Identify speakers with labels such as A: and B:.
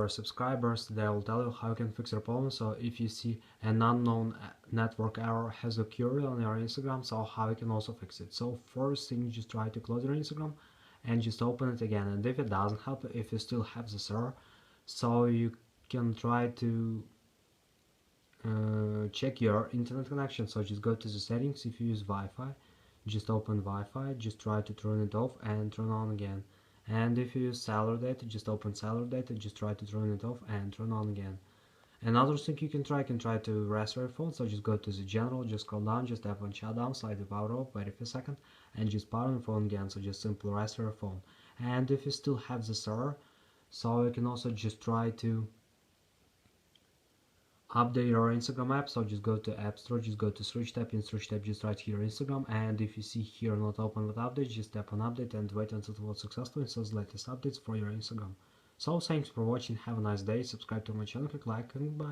A: your subscribers. Today I will tell you how you can fix your problem. So if you see an unknown network error has occurred on your Instagram, so how you can also fix it. So first thing, just try to close your Instagram and just open it again. And if it doesn't help, if you still have this error, so you can try to check your internet connection. So just go to the settings. If you use Wi-Fi, just open Wi-Fi, just try to turn it off and turn on again. And if you use cellular data, just open cellular data, just try to turn it off and turn on again. Another thing you can try to restart your phone. So just go to the general, just scroll down, just tap on shutdown, slide the power off, wait a second, and just power on the phone again. So just simply restart your phone. And if you still have this error, so you can also just try to update your Instagram app. So just go to App Store, just go to search tab, in search tab just write here Instagram, and if you see here not open with update, just tap on update and wait until it was successful and says latest updates for your Instagram. So thanks for watching, have a nice day, subscribe to my channel, click like, and bye.